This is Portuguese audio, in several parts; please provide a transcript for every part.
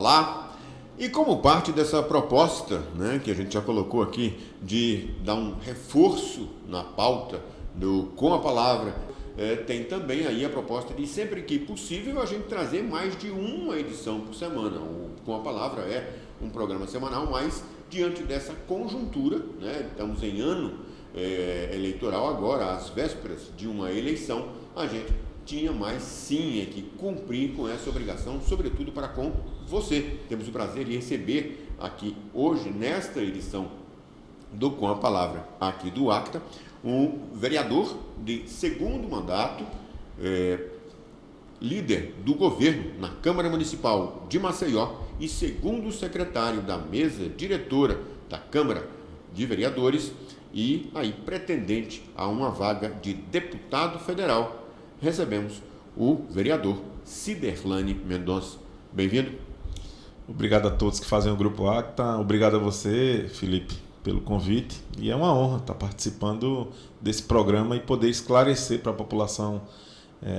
Lá. E como parte dessa proposta, né, que a gente já colocou aqui, de dar um reforço na pauta do Com a Palavra, tem também aí a proposta de, sempre que possível, a gente trazer mais de uma edição por semana. O Com a Palavra é um programa semanal, mas diante dessa conjuntura, né, estamos em ano eleitoral agora, às vésperas de uma eleição, a gente tinha mais sim que cumprir com essa obrigação, sobretudo para com você. Temos o prazer de receber aqui hoje, nesta edição do Com a Palavra, aqui do Acta, um vereador de segundo mandato, líder do governo na Câmara Municipal de Maceió e segundo secretário da mesa diretora da Câmara de Vereadores e aí pretendente a uma vaga de deputado federal. Recebemos o vereador Ciderlane Mendonça. Bem-vindo. Obrigado a todos que fazem o Grupo Acta. Obrigado a você, Felipe, pelo convite. E é uma honra estar participando desse programa e poder esclarecer para a população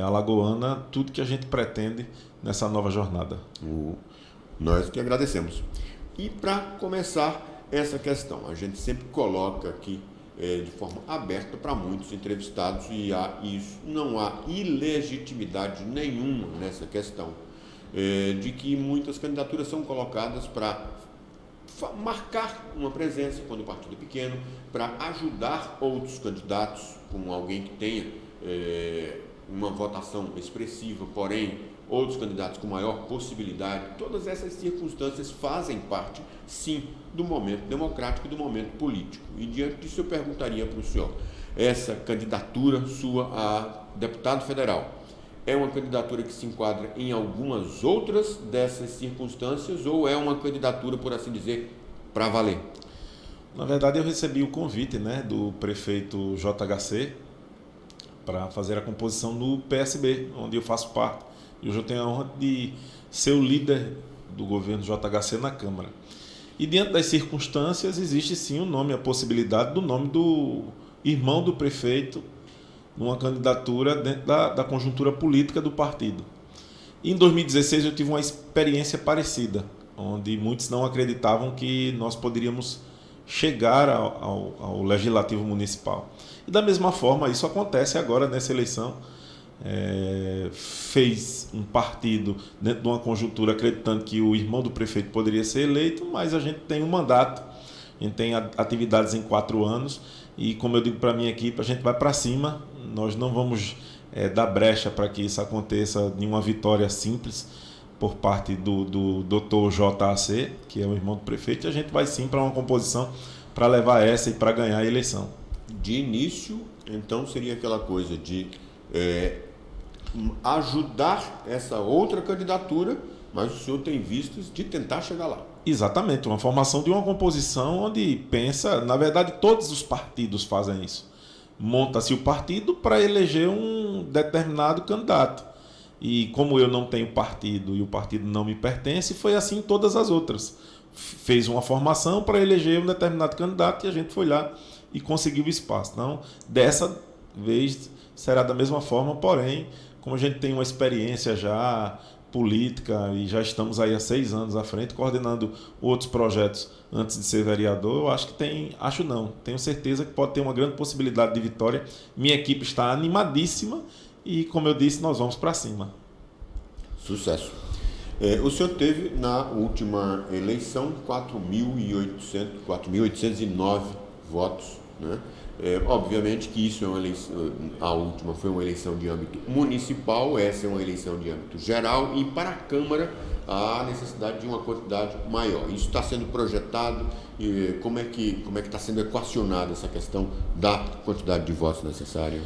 alagoana tudo que a gente pretende nessa nova jornada. Nós que agradecemos. E para começar essa questão, a gente sempre coloca aqui de forma aberta para muitos entrevistados e não há ilegitimidade nenhuma nessa questão de que muitas candidaturas são colocadas para marcar uma presença quando o partido é pequeno, para ajudar outros candidatos, como alguém que tenha uma votação expressiva, porém outros candidatos com maior possibilidade. Todas essas circunstâncias fazem parte, sim, do momento democrático e do momento político. E diante disso eu perguntaria para o senhor, essa candidatura sua a deputado federal é uma candidatura que se enquadra em algumas outras dessas circunstâncias ou é uma candidatura, por assim dizer, para valer? Na verdade, eu recebi o convite, do prefeito JHC para fazer a composição no PSB, onde eu faço parte. E hoje eu tenho a honra de ser o líder do governo JHC na Câmara. E diante das circunstâncias, existe sim o nome, a possibilidade do nome do irmão do prefeito numa candidatura dentro da conjuntura política do partido. E em 2016 eu tive uma experiência parecida, onde muitos não acreditavam que nós poderíamos chegar ao Legislativo Municipal. E da mesma forma, isso acontece agora nessa eleição. Fez um partido dentro de uma conjuntura acreditando que o irmão do prefeito poderia ser eleito, mas a gente tem um mandato, a gente tem atividades em 4 anos e, como eu digo para a minha equipe, a gente vai para cima. Nós não vamos dar brecha para que isso aconteça em uma vitória simples por parte do Dr. JAC, que é o irmão do prefeito, e a gente vai sim para uma composição para levar essa e para ganhar a eleição. De início, então, seria aquela coisa de ajudar essa outra candidatura, mas o senhor tem vistas de tentar chegar lá. Exatamente, uma formação de uma composição onde pensa, na verdade todos os partidos fazem isso. Monta-se o partido para eleger um determinado candidato. E como eu não tenho partido e o partido não me pertence, foi assim em todas as outras. Fez uma formação para eleger um determinado candidato e a gente foi lá e conseguiu o espaço. Então, dessa vez será da mesma forma, porém, como a gente tem uma experiência já política e já estamos aí há 6 anos à frente, coordenando outros projetos antes de ser vereador, eu acho que tenho certeza que pode ter uma grande possibilidade de vitória. Minha equipe está animadíssima e, como eu disse, nós vamos para cima. Sucesso. O senhor teve na última eleição 4.809 votos, né? Obviamente que isso é uma eleição, a última foi uma eleição de âmbito municipal, essa é uma eleição de âmbito geral e para a Câmara há necessidade de uma quantidade maior. Isso está sendo projetado e como é que está sendo equacionada essa questão da quantidade de votos necessária?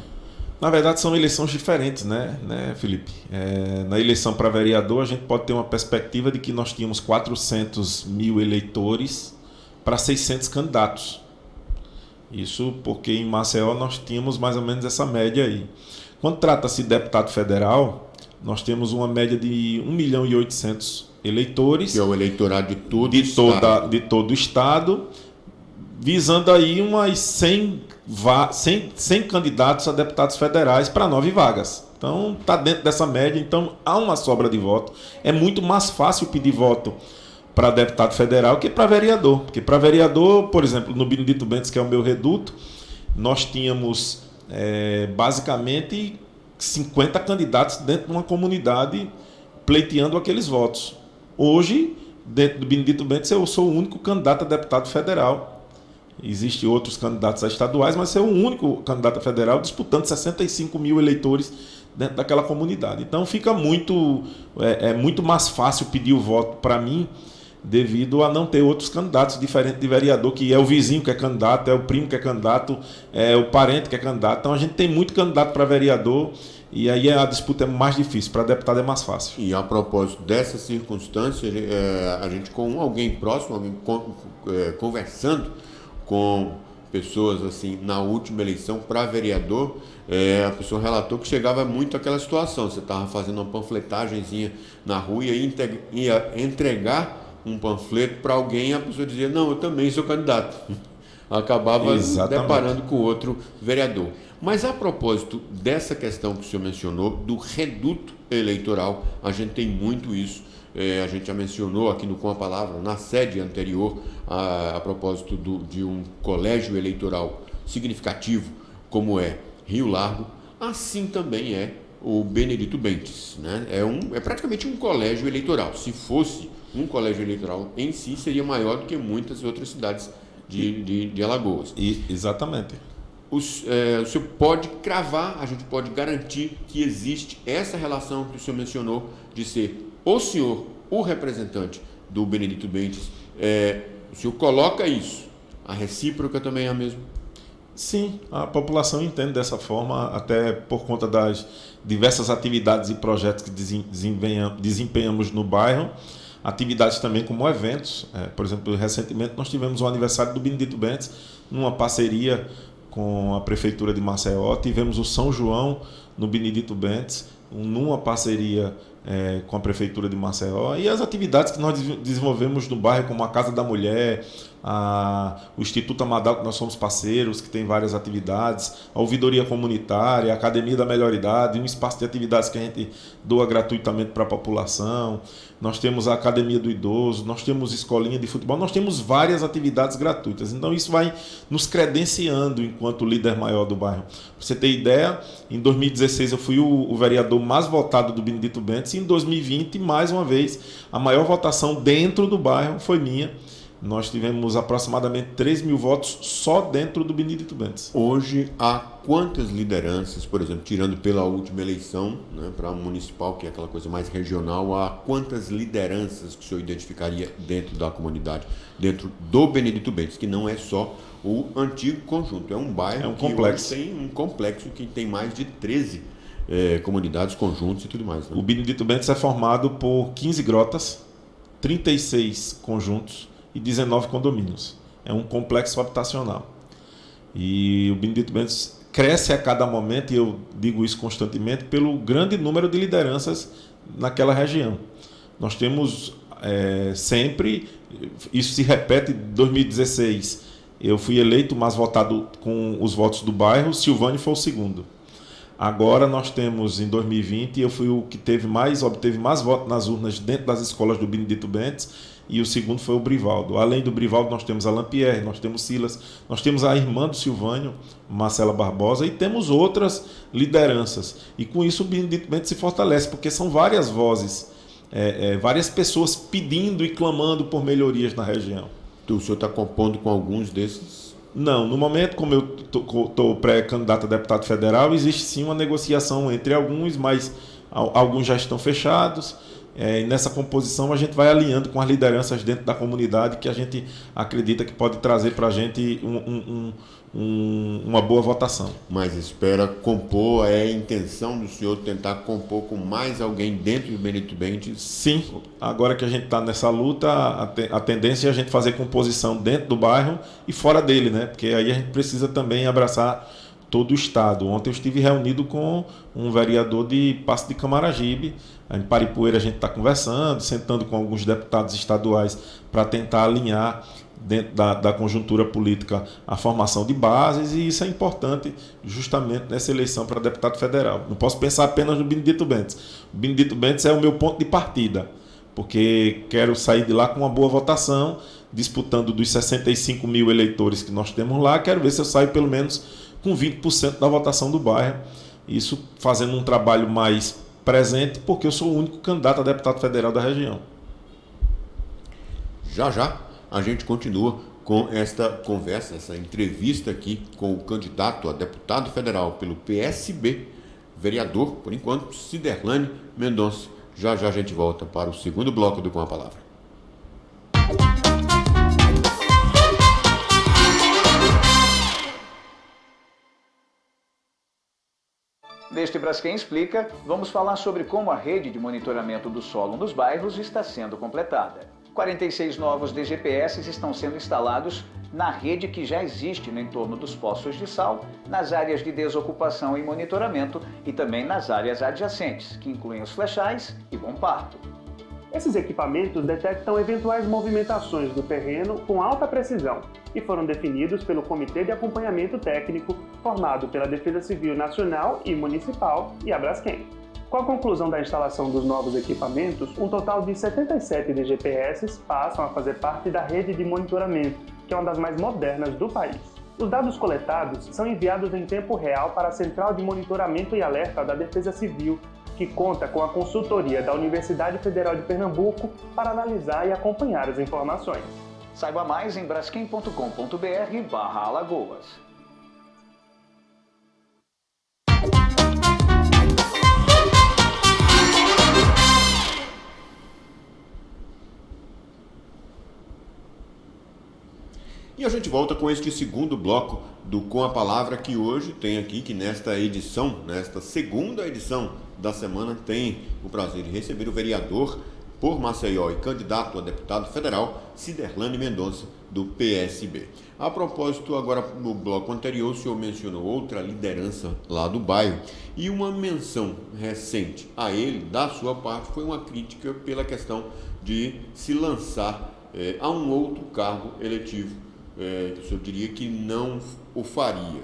Na verdade são eleições diferentes, né, Felipe? Na eleição para vereador a gente pode ter uma perspectiva de que nós tínhamos 400 mil eleitores para 600 candidatos. Isso porque em Maceió nós tínhamos mais ou menos essa média aí. Quando trata-se de deputado federal, nós temos uma média de 1.800.000 eleitores. Que é o eleitorado de todo o estado, visando aí umas 100 candidatos a deputados federais para 9 vagas. Então, está dentro dessa média, então há uma sobra de voto. É muito mais fácil pedir voto para deputado federal que para vereador. Porque para vereador, por exemplo, no Benedito Bentes, que é o meu reduto, nós tínhamos basicamente 50 candidatos dentro de uma comunidade pleiteando aqueles votos. Hoje, dentro do Benedito Bentes, eu sou o único candidato a deputado federal. Existem outros candidatos a estaduais, mas eu sou o único candidato a federal disputando 65 mil eleitores dentro daquela comunidade. Então fica muito mais fácil pedir o voto para mim, devido a não ter outros candidatos diferentes de vereador, que é o vizinho que é candidato, é o primo que é candidato, é o parente que é candidato. Então a gente tem muito candidato para vereador e aí a disputa é mais difícil, para deputado é mais fácil. E a propósito dessa circunstância, a gente com alguém próximo, conversando com pessoas assim na última eleição para vereador, a pessoa relatou que chegava muito aquela situação, você estava fazendo uma panfletagenzinha na rua e ia entregar um panfleto para alguém e a pessoa dizia, não, eu também sou candidato. Acabava deparando com outro vereador. Mas a propósito dessa questão que o senhor mencionou, do reduto eleitoral, a gente tem muito isso. A gente já mencionou aqui no Com a Palavra, na sede anterior, a propósito de um colégio eleitoral significativo, como é Rio Largo, assim também é o Benedito Bentes, né? É praticamente um colégio eleitoral. Se fosse um colégio eleitoral em si, seria maior do que muitas outras cidades de Alagoas. Exatamente. O senhor pode cravar, a gente pode garantir que existe essa relação que o senhor mencionou de ser o senhor, o representante do Benedito Bentes, o senhor coloca isso, a recíproca também é a mesma? Sim, a população entende dessa forma, até por conta das diversas atividades e projetos que desempenhamos no bairro, atividades também como eventos. Por exemplo, recentemente nós tivemos o aniversário do Benedito Bentes, numa parceria com a Prefeitura de Maceió, tivemos o São João no Benedito Bentes, numa parceria com a Prefeitura de Maceió, e as atividades que nós desenvolvemos no bairro, como a Casa da Mulher, o Instituto Amadal, que nós somos parceiros, que tem várias atividades, a ouvidoria comunitária, a Academia da Melhor Idade, um espaço de atividades que a gente doa gratuitamente para a população. Nós temos a Academia do Idoso, nós temos escolinha de futebol, nós temos várias atividades gratuitas. Então isso vai nos credenciando enquanto líder maior do bairro. Para você ter ideia, em 2016 eu fui o vereador mais votado do Benedito Bentes, e em 2020, mais uma vez, a maior votação dentro do bairro foi minha. Nós tivemos aproximadamente 3 mil votos só dentro do Benedito Bentes. Hoje, há quantas lideranças, por exemplo, tirando pela última eleição, né, para a municipal, que é aquela coisa mais regional, há quantas lideranças que o senhor identificaria dentro da comunidade, dentro do Benedito Bentes, que não é só o antigo conjunto, é um bairro que hoje tem um complexo que tem mais de 13 comunidades, conjuntos e tudo mais. Né? O Benedito Bentes é formado por 15 grotas, 36 conjuntos, e 19 condomínios. É um complexo habitacional. E o Benedito Bentes cresce a cada momento, e eu digo isso constantemente, pelo grande número de lideranças naquela região. Nós temos sempre, isso se repete, em 2016, eu fui eleito mais votado com os votos do bairro, Silvânio foi o segundo. Agora nós temos, em 2020, eu fui o que obteve mais votos nas urnas dentro das escolas do Benedito Bentes, e o segundo foi o Brivaldo. Além do Brivaldo, nós temos a Lampierre, nós temos Silas, nós temos a irmã do Silvânio, Marcela Barbosa, e temos outras lideranças. E com isso o Benedito Bentes se fortalece, porque são várias vozes, várias pessoas pedindo e clamando por melhorias na região. Então, o senhor está compondo com alguns desses? Não, no momento, como eu estou pré-candidato a deputado federal, existe sim uma negociação entre alguns, mas alguns já estão fechados. E nessa composição a gente vai alinhando com as lideranças dentro da comunidade, que a gente acredita que pode trazer para a gente uma boa votação. Mas espera compor, é a intenção do senhor tentar compor com mais alguém dentro do Benedito Bentes? Sim, agora que a gente está nessa luta, a tendência é a gente fazer composição dentro do bairro e fora dele, né? Porque aí a gente precisa também abraçar todo o estado. Ontem eu estive reunido com um vereador de Passo de Camaragibe. Em Paripueira a gente está conversando, sentando com alguns deputados estaduais para tentar alinhar dentro da conjuntura política, a formação de bases, e isso é importante justamente nessa eleição para deputado federal. Não posso pensar apenas no Benedito Bentes. O Benedito Bentes é o meu ponto de partida, porque quero sair de lá com uma boa votação, disputando dos 65 mil eleitores que nós temos lá, quero ver se eu saio pelo menos com 20% da votação do bairro, isso fazendo um trabalho mais presente, porque eu sou o único candidato a deputado federal da região. Já já a gente continua com esta conversa, essa entrevista aqui com o candidato a deputado federal pelo PSB, vereador, por enquanto, Ciderlane Mendonça. Já já a gente volta para o segundo bloco do Com a Palavra. Neste Braskem Explica, vamos falar sobre como a rede de monitoramento do solo nos bairros está sendo completada. 46 novos DGPS estão sendo instalados na rede que já existe no entorno dos poços de sal, nas áreas de desocupação e monitoramento e também nas áreas adjacentes, que incluem os flechais e Bom Parto. Esses equipamentos detectam eventuais movimentações do terreno com alta precisão e foram definidos pelo Comitê de Acompanhamento Técnico, formado pela Defesa Civil Nacional e Municipal e a Braskem. Com a conclusão da instalação dos novos equipamentos, um total de 77 DGPS passam a fazer parte da rede de monitoramento, que é uma das mais modernas do país. Os dados coletados são enviados em tempo real para a Central de Monitoramento e Alerta da Defesa Civil, que conta com a consultoria da Universidade Federal de Pernambuco para analisar e acompanhar as informações. Saiba mais em braskem.com.br/Alagoas. E a gente volta com este segundo bloco do Com a Palavra, que hoje tem aqui, que nesta segunda edição da semana, tem o prazer de receber o vereador por Maceió e candidato a deputado federal, Ciderlane Mendonça, do PSB. A propósito, agora no bloco anterior, o senhor mencionou outra liderança lá do bairro, e uma menção recente a ele, da sua parte, foi uma crítica pela questão de se lançar a um outro cargo eletivo. O senhor diria que não o faria,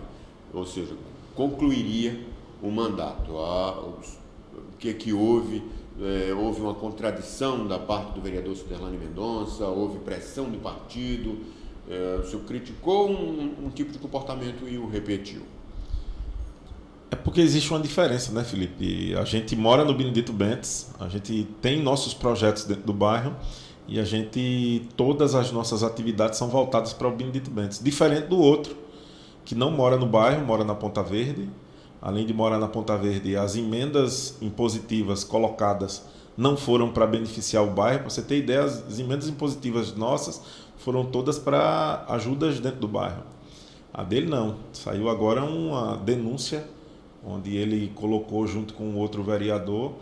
ou seja, concluiria o mandato. O que houve? Houve uma contradição da parte do vereador Ciderlane Mendonça, houve pressão do partido, o senhor criticou um tipo de comportamento e o repetiu. É porque existe uma diferença, né, Felipe? A gente mora no Benedito Bentes, a gente tem nossos projetos dentro do bairro, e todas as nossas atividades são voltadas para o Benedito Bentes. Diferente do outro, que não mora no bairro, mora na Ponta Verde. Além de morar na Ponta Verde, as emendas impositivas colocadas não foram para beneficiar o bairro. Para você ter ideia, as emendas impositivas nossas foram todas para ajudas dentro do bairro. A dele não. Saiu agora uma denúncia, onde ele colocou junto com outro vereador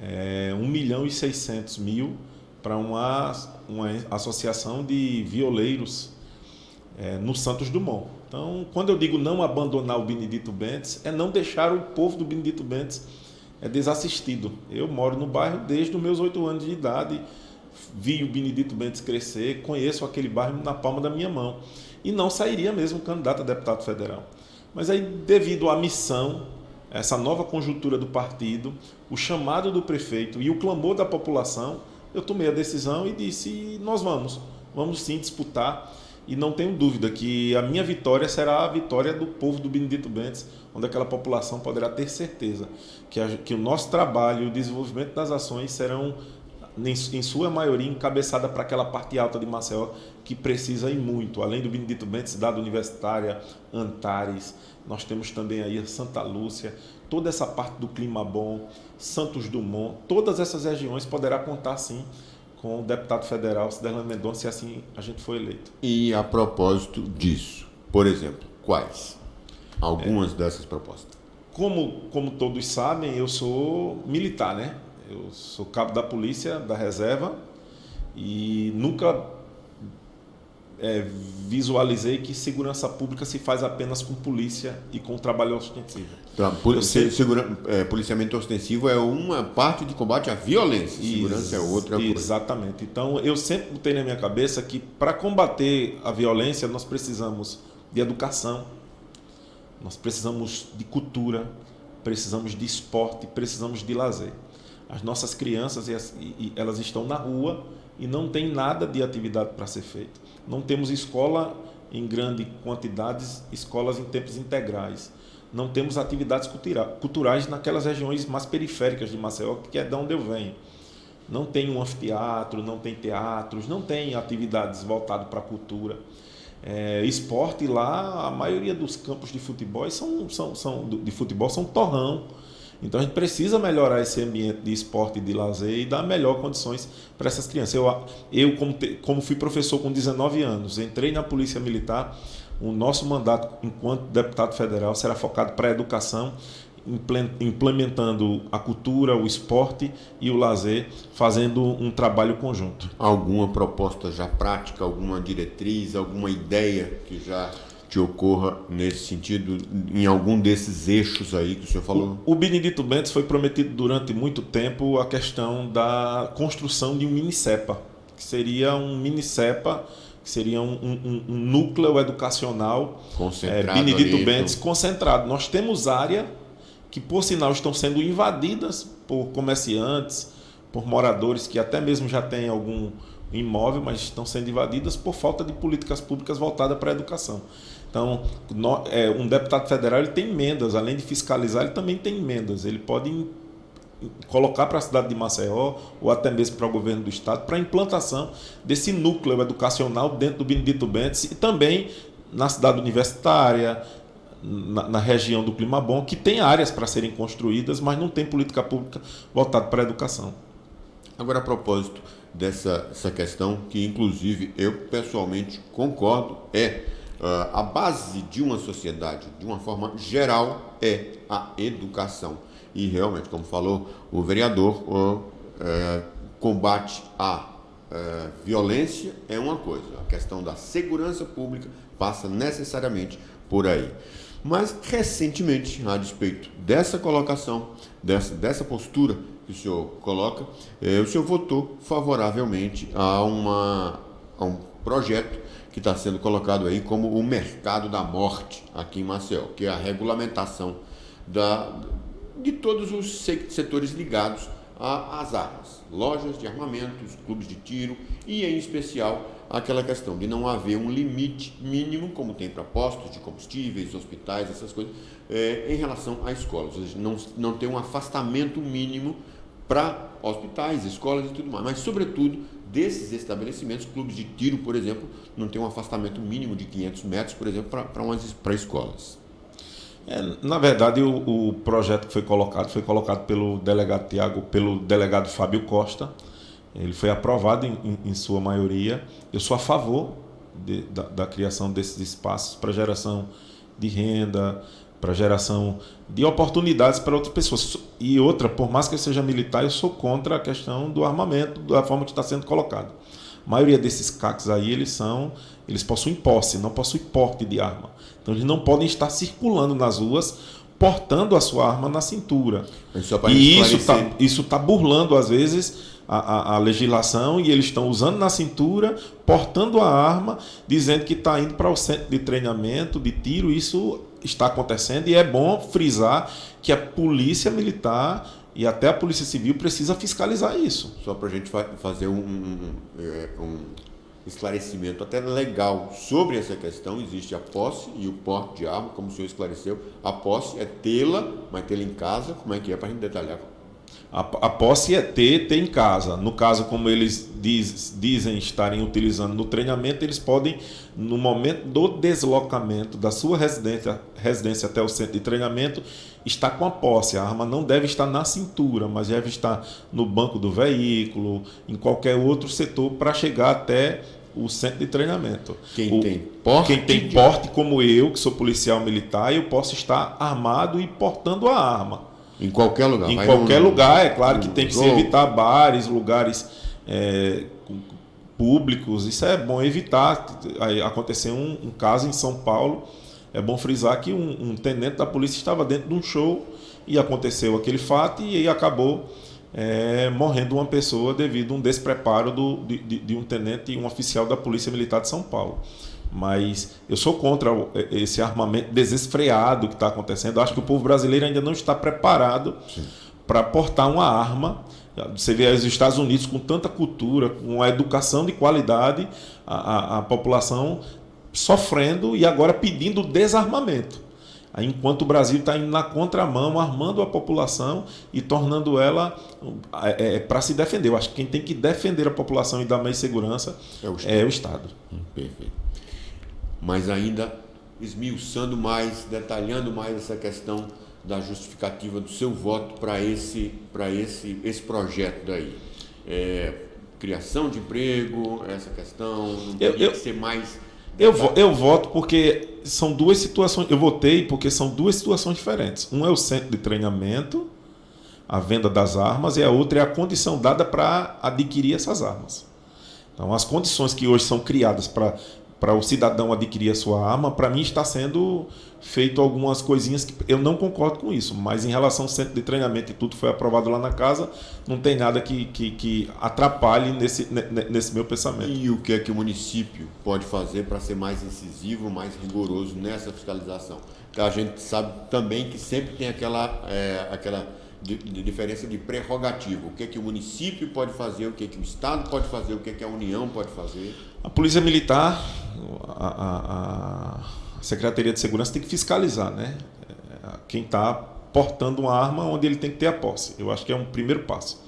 1.600.000 para uma associação de violeiros no Santos Dumont. Então, quando eu digo não abandonar o Benedito Bentes, é não deixar o povo do Benedito Bentes desassistido. Eu moro no bairro desde os meus 8 anos de idade, vi o Benedito Bentes crescer, conheço aquele bairro na palma da minha mão. E não sairia mesmo candidato a deputado federal. Mas aí, devido à missão, essa nova conjuntura do partido, o chamado do prefeito e o clamor da população, eu tomei a decisão e disse, nós vamos sim disputar, e não tenho dúvida que a minha vitória será a vitória do povo do Benedito Bentes, onde aquela população poderá ter certeza que o nosso trabalho e o desenvolvimento das ações serão, em sua maioria, encabeçada para aquela parte alta de Maceió que precisa ir muito. Além do Benedito Bentes, Cidade Universitária, Antares, nós temos também aí Santa Lúcia, toda essa parte do Clima Bom, Santos Dumont, todas essas regiões poderá contar sim com o deputado federal Ciderlane Mendonça, se assim a gente for eleito. E a propósito disso, por exemplo, quais? Algumas dessas propostas. Como todos sabem, eu sou militar, né? Eu sou cabo da polícia, da reserva, e nunca visualizei que segurança pública se faz apenas com polícia e com trabalho ostensivo. Então, policiamento ostensivo é uma parte de combate à violência, segurança é outra coisa. Exatamente. Então, eu sempre botei na minha cabeça que para combater a violência nós precisamos de educação, nós precisamos de cultura, precisamos de esporte, precisamos de lazer. As nossas crianças, elas estão na rua e não tem nada de atividade para ser feita. Não temos escola em grande quantidades, escolas em tempos integrais. Não temos atividades culturais naquelas regiões mais periféricas de Maceió, que é de onde eu venho. Não tem um anfiteatro, não tem teatros, não tem atividades voltadas para a cultura. Esporte lá, a maioria dos campos de futebol são torrão. Então a gente precisa melhorar esse ambiente de esporte e de lazer e dar melhores condições para essas crianças. Eu como fui professor com 19 anos, entrei na Polícia Militar, o nosso mandato enquanto deputado federal será focado para a educação, implementando a cultura, o esporte e o lazer, fazendo um trabalho conjunto. Alguma proposta já prática, alguma diretriz, alguma ideia que já te ocorra nesse sentido, em algum desses eixos aí que o senhor falou? O Benedito Bentes foi prometido durante muito tempo a questão da construção de um mini-CEPA, que seria um mini-CEPA, que seria um núcleo educacional Benedito Bentes concentrado. Nós temos área que, por sinal, estão sendo invadidas por comerciantes, por moradores que até mesmo já têm algum imóvel, mas estão sendo invadidas por falta de políticas públicas voltadas para a educação. Então, um deputado federal ele tem emendas, além de fiscalizar, ele também tem emendas. Ele pode colocar para a cidade de Maceió, ou até mesmo para o governo do estado, para a implantação desse núcleo educacional dentro do Benedito Bentes e também na cidade universitária, na região do Clima Bom, que tem áreas para serem construídas, mas não tem política pública voltada para a educação. Agora, a propósito dessa questão, que inclusive eu pessoalmente concordo, a base de uma sociedade, de uma forma geral, é a educação. E realmente, como falou o vereador, o combate à violência é uma coisa. A questão da segurança pública passa necessariamente por aí. Mas, recentemente, a despeito dessa colocação, dessa postura que o senhor coloca, o senhor votou favoravelmente a um projeto que está sendo colocado aí como o mercado da morte aqui em Maceió, que é a regulamentação de todos os setores ligados às armas, lojas de armamentos, clubes de tiro e, em especial, aquela questão de não haver um limite mínimo, como tem para postos de combustíveis, hospitais, essas coisas, em relação a escolas. Ou seja, não ter um afastamento mínimo para hospitais, escolas e tudo mais, mas, sobretudo, desses estabelecimentos, clubes de tiro, por exemplo, não tem um afastamento mínimo de 500 metros, por exemplo, para escolas. Na verdade, o projeto que foi colocado pelo delegado Tiago, pelo delegado Fábio Costa. Ele foi aprovado em sua maioria. Eu sou a favor da criação desses espaços para geração de renda, para geração de oportunidades para outras pessoas. E outra, por mais que eu seja militar, eu sou contra a questão do armamento, da forma que está sendo colocado. A maioria desses CACs aí, eles possuem posse, não possuem porte de arma. Então, eles não podem estar circulando nas ruas portando a sua arma na cintura. E isso está burlando, às vezes, a legislação, e eles estão usando na cintura, portando a arma, dizendo que está indo para o centro de treinamento, de tiro. Isso está acontecendo e é bom frisar que a polícia militar e até a polícia civil precisa fiscalizar isso. Só para a gente fazer um esclarecimento até legal sobre essa questão, existe a posse e o porte de arma, como o senhor esclareceu. A posse é tê-la, mas tê-la em casa, como é que é, para a gente detalhar? A posse é ter em casa. No caso, como eles dizem estarem utilizando no treinamento, eles podem, no momento do deslocamento da sua residência até o centro de treinamento, estar com a posse. A arma não deve estar na cintura, mas deve estar no banco do veículo, em qualquer outro setor, para chegar até o centro de treinamento. Quem tem porte, como eu, que sou policial militar, eu posso estar armado e portando a arma. Em qualquer lugar. Em qualquer lugar, é claro que tem que se evitar bares, lugares públicos. Isso é bom evitar. Aí aconteceu um caso em São Paulo. É bom frisar que um tenente da polícia estava dentro de um show e aconteceu aquele fato e aí acabou morrendo uma pessoa devido a um despreparo de um tenente e um oficial da Polícia Militar de São Paulo. Mas eu sou contra esse armamento desesfreado que está acontecendo. Eu acho que o povo brasileiro ainda não está preparado para portar uma arma. Você vê os Estados Unidos com tanta cultura, com uma educação de qualidade, a população sofrendo e agora pedindo desarmamento. Aí, enquanto o Brasil está indo na contramão, armando a população e tornando ela para se defender. Eu acho que quem tem que defender a população e dar mais segurança é o Estado. Perfeito. Mas ainda esmiuçando mais, detalhando mais essa questão da justificativa do seu voto para esse projeto daí. Criação de emprego, essa questão, não teria que ser mais... Eu voto porque são duas situações. Eu votei porque são duas situações diferentes. Um é o centro de treinamento, a venda das armas, e a outra é a condição dada para adquirir essas armas. Então, as condições que hoje são criadas para o cidadão adquirir a sua arma, para mim está sendo feito algumas coisinhas que eu não concordo com isso, mas em relação ao centro de treinamento e tudo foi aprovado lá na casa, não tem nada que atrapalhe nesse meu pensamento. E o que é que o município pode fazer para ser mais incisivo, mais rigoroso nessa fiscalização? A gente sabe também que sempre tem aquela diferença de prerrogativa. O que é que o município pode fazer, o que é que o Estado pode fazer, o que é que a União pode fazer? A Polícia Militar, a Secretaria de Segurança tem que fiscalizar, né? Quem está portando uma arma onde ele tem que ter a posse. Eu acho que é um primeiro passo.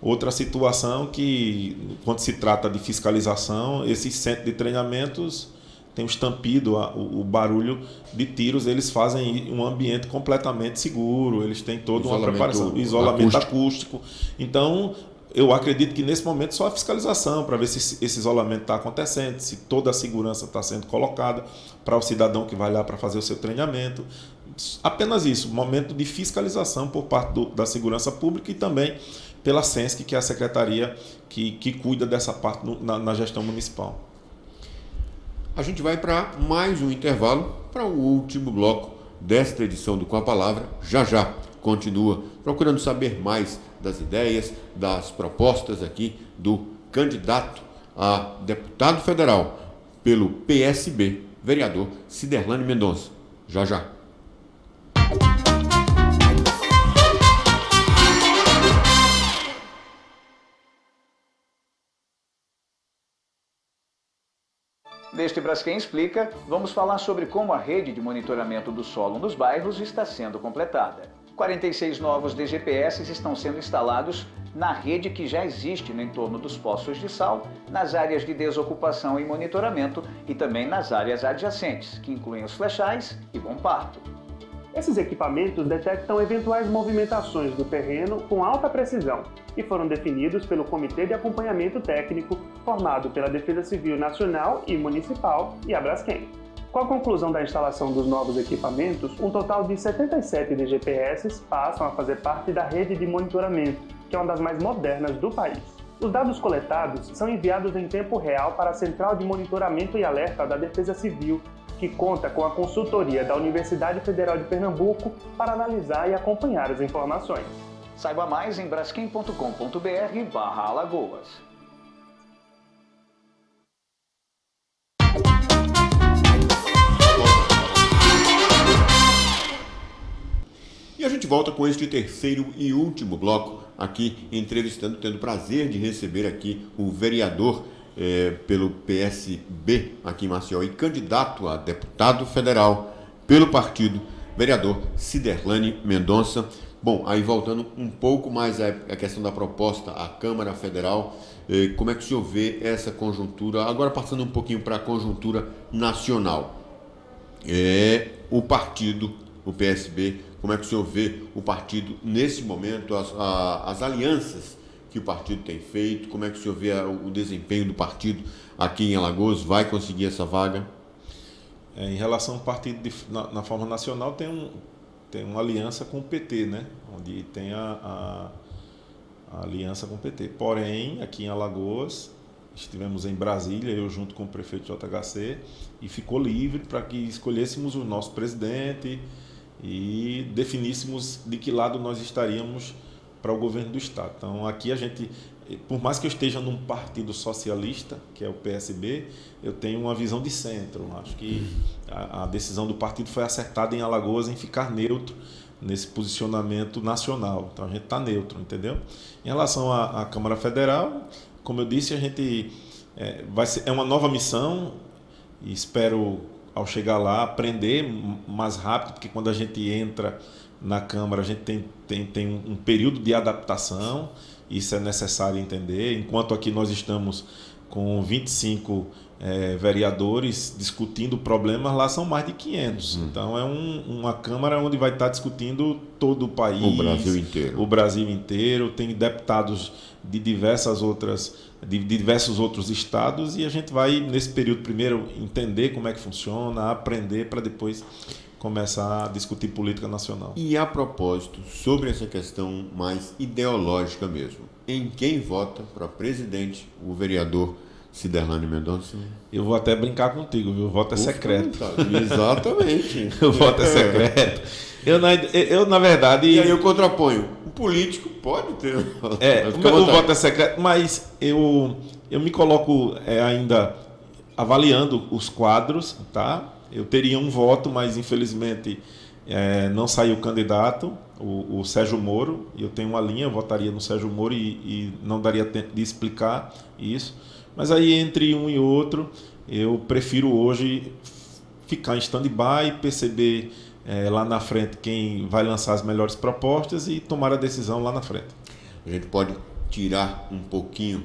Outra situação que, quando se trata de fiscalização, esses centros de treinamentos tem o estampido, o barulho de tiros, eles fazem um ambiente completamente seguro, eles têm toda uma preparação, isolamento acústico. Então, eu acredito que nesse momento só a fiscalização, para ver se esse isolamento está acontecendo, se toda a segurança está sendo colocada para o cidadão que vai lá para fazer o seu treinamento. Apenas isso, momento de fiscalização por parte da segurança pública e também pela SENSC, que é a secretaria que cuida dessa parte na gestão municipal. A gente vai para mais um intervalo, para o último bloco desta edição do Com a Palavra. Já continua procurando saber mais das ideias, das propostas aqui do candidato a deputado federal pelo PSB, vereador Ciderlane Mendonça. Já. Neste Braskem Explica, vamos falar sobre como a rede de monitoramento do solo nos bairros está sendo completada. 46 novos DGPS estão sendo instalados na rede que já existe no entorno dos poços de sal, nas áreas de desocupação e monitoramento e também nas áreas adjacentes, que incluem os flechais e Bom Parto. Esses equipamentos detectam eventuais movimentações do terreno com alta precisão e foram definidos pelo Comitê de Acompanhamento Técnico, formado pela Defesa Civil Nacional e Municipal e a Braskem. Com a conclusão da instalação dos novos equipamentos, um total de 77 DGPS passam a fazer parte da rede de monitoramento, que é uma das mais modernas do país. Os dados coletados são enviados em tempo real para a Central de Monitoramento e Alerta da Defesa Civil, que conta com a consultoria da Universidade Federal de Pernambuco para analisar e acompanhar as informações. Saiba mais em braskem.com.br/Alagoas. E a gente volta com este terceiro e último bloco aqui, entrevistando, tendo o prazer de receber aqui o vereador pelo PSB aqui em Maceió e candidato a deputado federal pelo partido, vereador Ciderlane Mendonça. Bom, aí voltando um pouco mais à questão da proposta à Câmara Federal, como é que o senhor vê essa conjuntura, agora passando um pouquinho para a conjuntura nacional, o partido, o PSB, como é que o senhor vê o partido nesse momento, as alianças que o partido tem feito, como é que o senhor vê o desempenho do partido aqui em Alagoas, vai conseguir essa vaga? Em relação ao partido na forma nacional, tem uma aliança com o PT, né? Onde tem a aliança com o PT. Porém, aqui em Alagoas, estivemos em Brasília, eu junto com o prefeito JHC, e ficou livre para que escolhêssemos o nosso presidente e definíssemos de que lado nós estaríamos para o governo do Estado. Então, aqui a gente, por mais que eu esteja num partido socialista, que é o PSB, eu tenho uma visão de centro. Acho que a decisão do partido foi acertada em Alagoas em ficar neutro nesse posicionamento nacional. Então, a gente está neutro, entendeu? Em relação à Câmara Federal, como eu disse, a gente é uma nova missão e espero, ao chegar lá, aprender mais rápido, porque quando a gente entra na Câmara, a gente tem um período de adaptação, isso é necessário entender. Enquanto aqui nós estamos com 25 vereadores discutindo problemas, lá são mais de 500. Então é uma Câmara onde vai estar discutindo todo o país. O Brasil inteiro. O Brasil inteiro. Tem deputados de diversos outros estados e a gente vai, nesse período, primeiro entender como é que funciona, aprender para depois começar a discutir política nacional. E a propósito, sobre essa questão mais ideológica mesmo, em quem vota para presidente o vereador Ciderlânio Mendonça? Eu vou até brincar contigo, viu? O voto é secreto. Exatamente. O voto é secreto. Eu, na verdade... E aí eu contraponho. O político pode ter... o voto é secreto, mas eu me coloco ainda avaliando os quadros, tá? Eu teria um voto, mas infelizmente não saiu candidato, o Sérgio Moro, e eu tenho uma linha, eu votaria no Sérgio Moro e não daria tempo de explicar isso. Mas aí entre um e outro, eu prefiro hoje ficar em stand-by, perceber lá na frente quem vai lançar as melhores propostas e tomar a decisão lá na frente. A gente pode tirar um pouquinho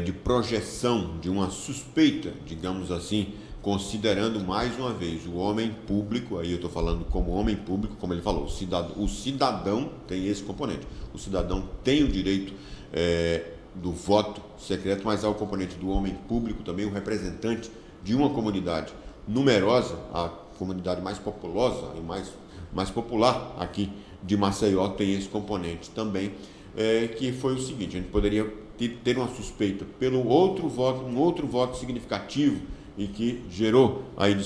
de projeção de uma suspeita, digamos assim, considerando mais uma vez o homem público, aí eu estou falando como homem público, como ele falou, o cidadão tem esse componente. O cidadão tem o direito do voto secreto, mas há o componente do homem público também, o representante de uma comunidade numerosa, a comunidade mais populosa e mais popular aqui de Maceió tem esse componente também, que foi o seguinte: a gente poderia ter uma suspeita pelo outro voto, um outro voto significativo e que gerou aí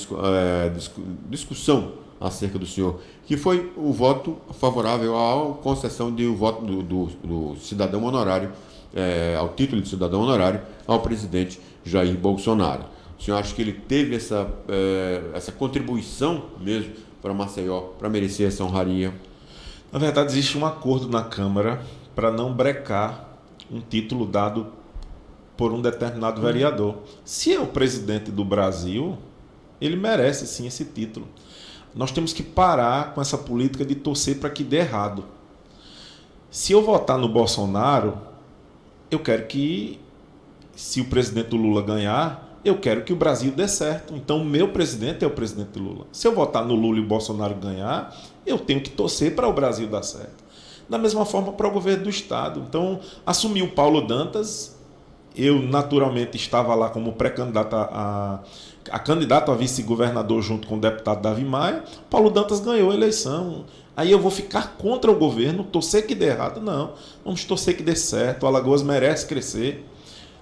discussão acerca do senhor, que foi o voto favorável à concessão do voto do cidadão honorário, ao título de cidadão honorário, ao presidente Jair Bolsonaro. O senhor acha que ele teve essa contribuição mesmo para Maceió, para merecer essa honraria? Na verdade, existe um acordo na Câmara para não brecar um título dado por um determinado vereador. Se é o presidente do Brasil, ele merece sim esse título. Nós temos que parar com essa política de torcer para que dê errado. Se eu votar no Bolsonaro, eu quero que, se o presidente Lula ganhar, eu quero que o Brasil dê certo. Então, o meu presidente é o presidente Lula. Se eu votar no Lula e o Bolsonaro ganhar, eu tenho que torcer para o Brasil dar certo. Da mesma forma para o governo do Estado. Então, assumiu o Paulo Dantas. Eu, naturalmente, estava lá como pré-candidato candidato a vice-governador junto com o deputado Davi Maia. Paulo Dantas ganhou a eleição. Aí eu vou ficar contra o governo, torcer que dê errado? Não. Vamos torcer que dê certo. Alagoas merece crescer.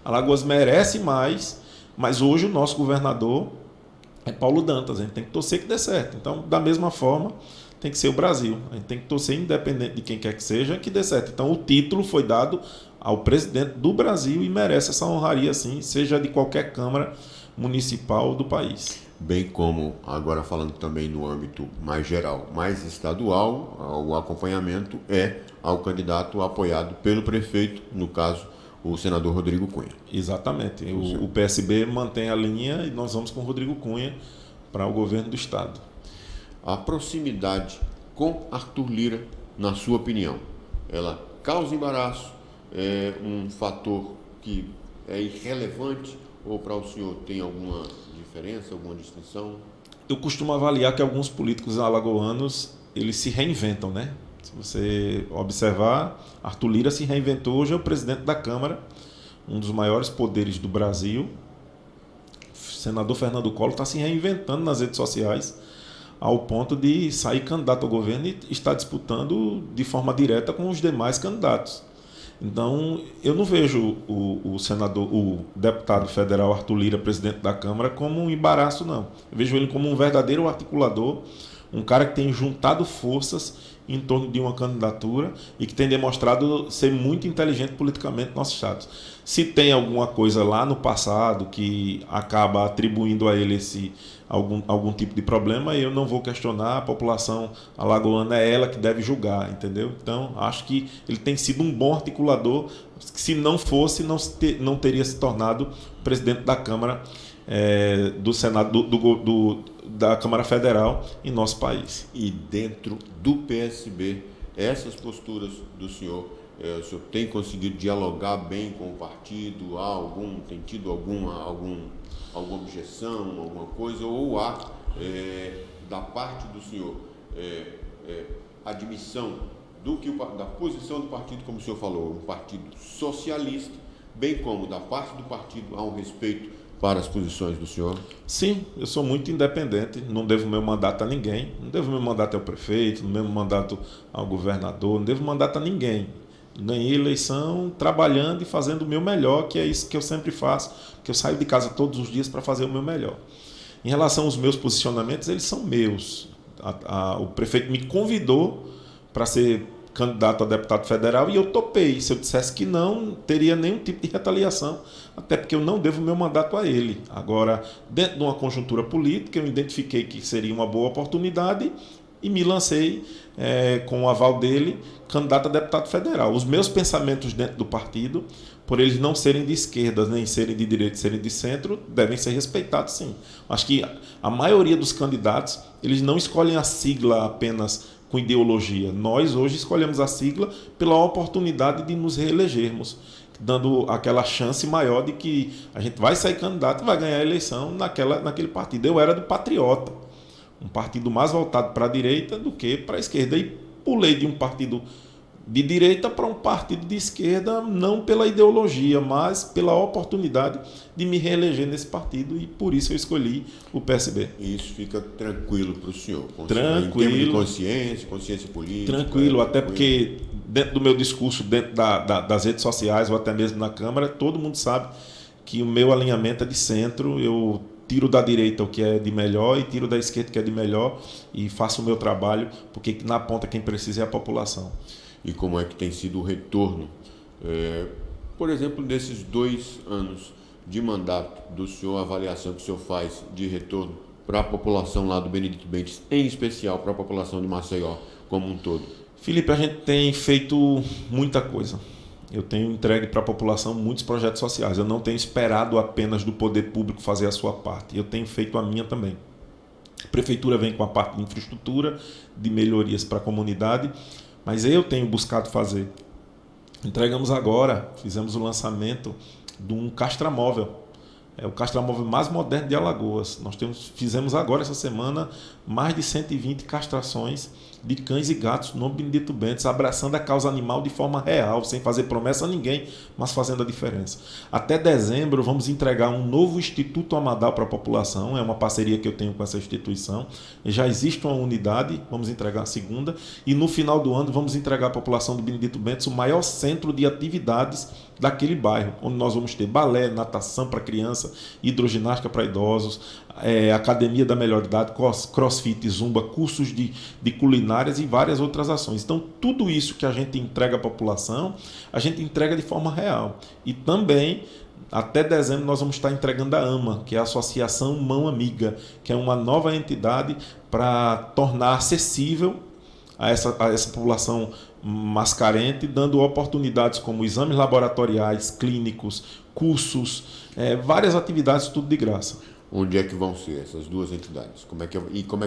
Alagoas merece mais. Mas hoje o nosso governador é Paulo Dantas. A gente tem que torcer que dê certo. Então, da mesma forma, tem que ser o Brasil. A gente tem que torcer, independente de quem quer que seja, que dê certo. Então, o título foi dado ao presidente do Brasil e merece essa honraria, sim, seja de qualquer Câmara Municipal do país. Bem como, agora falando também no âmbito mais geral, mais estadual, o acompanhamento é ao candidato apoiado pelo prefeito, no caso, o senador Rodrigo Cunha. Exatamente. O PSB mantém a linha e nós vamos com o Rodrigo Cunha para o governo do Estado. A proximidade com Arthur Lira, na sua opinião, ela causa embaraço? É um fator que é irrelevante ou para o senhor tem alguma diferença, alguma distinção? Eu costumo avaliar que alguns políticos alagoanos, eles se reinventam, né? Se você observar, Arthur Lira se reinventou, hoje é o presidente da Câmara, um dos maiores poderes do Brasil. O senador Fernando Collor está se reinventando nas redes sociais, ao ponto de sair candidato ao governo e estar disputando de forma direta com os demais candidatos. Então, eu não vejo o senador, o deputado federal Arthur Lira, presidente da Câmara, como um embaraço, não. Eu vejo ele como um verdadeiro articulador, um cara que tem juntado forças em torno de uma candidatura e que tem demonstrado ser muito inteligente politicamente no nosso estado. Se tem alguma coisa lá no passado que acaba atribuindo a ele algum tipo de problema, eu não vou questionar, a população alagoana é ela que deve julgar, entendeu? Então, acho que ele tem sido um bom articulador, se não fosse, não teria se tornado presidente da Câmara, do Senado, da Câmara Federal em nosso país. E dentro do PSB, essas posturas do senhor, o senhor tem conseguido dialogar bem com o partido? Tem tido alguma objeção, alguma coisa? Ou há, da parte do senhor, admissão da posição do partido, como o senhor falou, um partido socialista, bem como da parte do partido há um respeito para as posições do senhor? Sim, eu sou muito independente, não devo meu mandato a ninguém, não devo meu mandato ao prefeito, não devo mandato ao governador, não devo mandato a ninguém. Ganhei eleição trabalhando e fazendo o meu melhor, que é isso que eu sempre faço, que eu saio de casa todos os dias para fazer o meu melhor. Em relação aos meus posicionamentos, eles são meus. O prefeito me convidou para ser candidato a deputado federal e eu topei. Se eu dissesse que não teria nenhum tipo de retaliação, até porque eu não devo meu mandato a ele. Agora, dentro de uma conjuntura política, eu identifiquei que seria uma boa oportunidade e me lancei, com o aval dele, candidato a deputado federal. Os meus pensamentos dentro do partido, por eles não serem de esquerda, nem serem de direita, serem de centro, devem ser respeitados, sim. Acho que a maioria dos candidatos, eles não escolhem a sigla apenas com ideologia. Nós hoje escolhemos a sigla pela oportunidade de nos reelegermos, dando aquela chance maior de que a gente vai sair candidato e vai ganhar a eleição naquele partido. Eu era do Patriota, um partido mais voltado para a direita do que para a esquerda, e pulei de um partido de direita para um partido de esquerda, não pela ideologia, mas pela oportunidade de me reeleger nesse partido, e por isso eu escolhi o PSB. E isso fica tranquilo para o senhor? Tranquilo. Em termos de consciência política? Tranquilo, até porque dentro do meu discurso, dentro das redes sociais ou até mesmo na Câmara, todo mundo sabe que o meu alinhamento é de centro. Eu tiro da direita o que é de melhor e tiro da esquerda o que é de melhor e faço o meu trabalho, porque na ponta quem precisa é a população. E como é que tem sido o retorno, por exemplo, desses 2 anos de mandato do senhor, a avaliação que o senhor faz de retorno para a população lá do Benedito Bentes, em especial para a população de Maceió como um todo? Felipe, a gente tem feito muita coisa. Eu tenho entregue para a população muitos projetos sociais. Eu não tenho esperado apenas do poder público fazer a sua parte. Eu tenho feito a minha também. A prefeitura vem com a parte de infraestrutura, de melhorias para a comunidade, mas eu tenho buscado fazer. Entregamos agora, fizemos o lançamento de um castramóvel. É o castramóvel mais moderno de Alagoas. Nós fizemos agora, essa semana, mais de 120 castrações de cães e gatos no Benedito Bentes, abraçando a causa animal de forma real, sem fazer promessa a ninguém, mas fazendo a diferença. Até dezembro vamos entregar um novo Instituto Amadal para a população, é uma parceria que eu tenho com essa instituição. Já existe uma unidade, vamos entregar a segunda, e no final do ano vamos entregar à população do Benedito Bentes o maior centro de atividades daquele bairro, onde nós vamos ter balé, natação para criança, hidroginástica para idosos, academia da melhor idade, crossfit, zumba, cursos de culinárias e várias outras ações. Então, tudo isso que a gente entrega à população, a gente entrega de forma real. E também, até dezembro, nós vamos estar entregando a AMA, que é a Associação Mão Amiga, que é uma nova entidade para tornar acessível a essa população mais carente, dando oportunidades como exames laboratoriais, clínicos, cursos, várias atividades, tudo de graça. Onde é que vão ser essas 2 entidades? Como é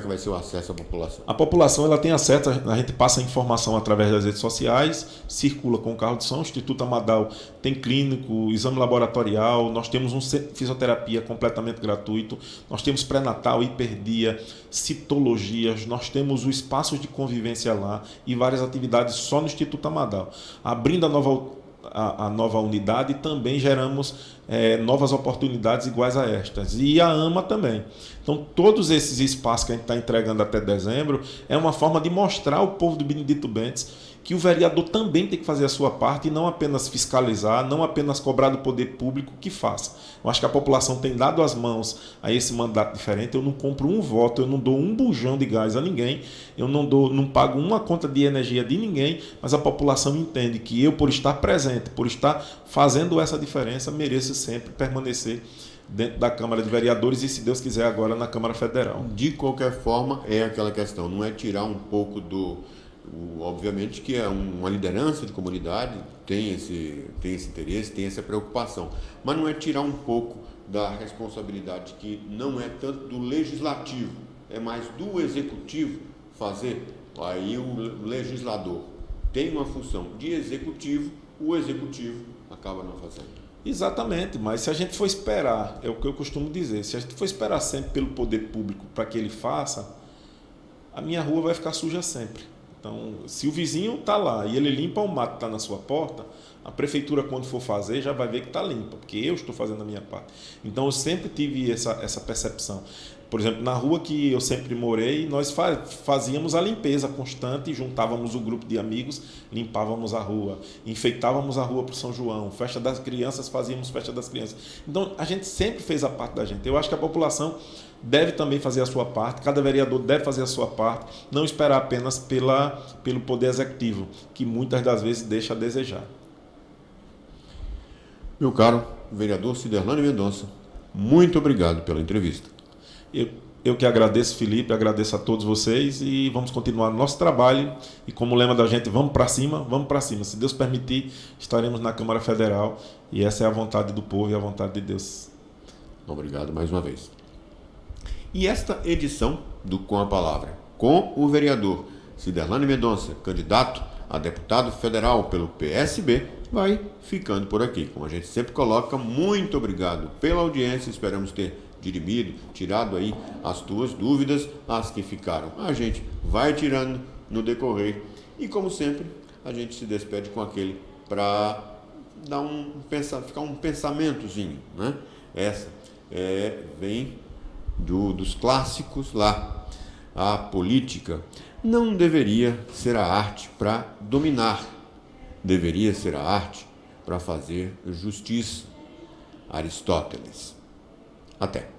que vai ser o acesso à população? A população ela tem acesso, a gente passa a informação através das redes sociais, circula com o carro de som. O Instituto Amadal tem clínico, exame laboratorial, nós temos um centro de fisioterapia completamente gratuito, nós temos pré-natal, hiperdia, citologias, nós temos o espaço de convivência lá e várias atividades só no Instituto Amadal. Abrindo a nova unidade, também geramos novas oportunidades iguais a estas. E a AMA também. Então, todos esses espaços que a gente está entregando até dezembro é uma forma de mostrar ao povo do Benedito Bentes que o vereador também tem que fazer a sua parte e não apenas fiscalizar, não apenas cobrar do poder público que faça. Eu acho que a população tem dado as mãos a esse mandato diferente. Eu não compro um voto, eu não dou um bujão de gás a ninguém, eu não pago uma conta de energia de ninguém, mas a população entende que eu, por estar presente, por estar fazendo essa diferença, mereço sempre permanecer dentro da Câmara de Vereadores e, se Deus quiser, agora na Câmara Federal. De qualquer forma, é aquela questão, não é tirar um pouco obviamente que é uma liderança de comunidade, tem esse interesse, tem essa preocupação, mas não é tirar um pouco da responsabilidade que não é tanto do legislativo, é mais do executivo fazer. Aí o legislador tem uma função de executivo, o executivo acaba não fazendo. Exatamente, mas se a gente for esperar, é o que eu costumo dizer, se a gente for esperar sempre pelo poder público para que ele faça, a minha rua vai ficar suja sempre. Então, se o vizinho está lá e ele limpa o mato que está na sua porta, a prefeitura, quando for fazer, já vai ver que está limpa, porque eu estou fazendo a minha parte. Então, eu sempre tive essa percepção. Por exemplo, na rua que eu sempre morei, nós fazíamos a limpeza constante, juntávamos o grupo de amigos, limpávamos a rua, enfeitávamos a rua para o São João, festa das crianças, fazíamos festa das crianças. Então, a gente sempre fez a parte da gente. Eu acho que a população deve também fazer a sua parte, cada vereador deve fazer a sua parte, não esperar apenas pelo poder executivo, que muitas das vezes deixa a desejar. Meu caro vereador Ciderlânio Mendonça, muito obrigado pela entrevista. Eu que agradeço, Felipe, agradeço a todos vocês e vamos continuar nosso trabalho. E como lema da gente, vamos para cima, vamos para cima. Se Deus permitir, estaremos na Câmara Federal e essa é a vontade do povo e a vontade de Deus. Obrigado mais uma vez. E esta edição do Com a Palavra, com o vereador Ciderlânio Mendonça, candidato a deputado federal pelo PSB, vai ficando por aqui. Como a gente sempre coloca, muito obrigado pela audiência, esperamos ter dirimido, tirado aí as tuas dúvidas, as que ficaram. A gente vai tirando no decorrer e, como sempre, a gente se despede com aquele para dar ficar um pensamentozinho, né? Essa vem dos clássicos lá. A política não deveria ser a arte para dominar, deveria ser a arte para fazer justiça. Aristóteles. Até.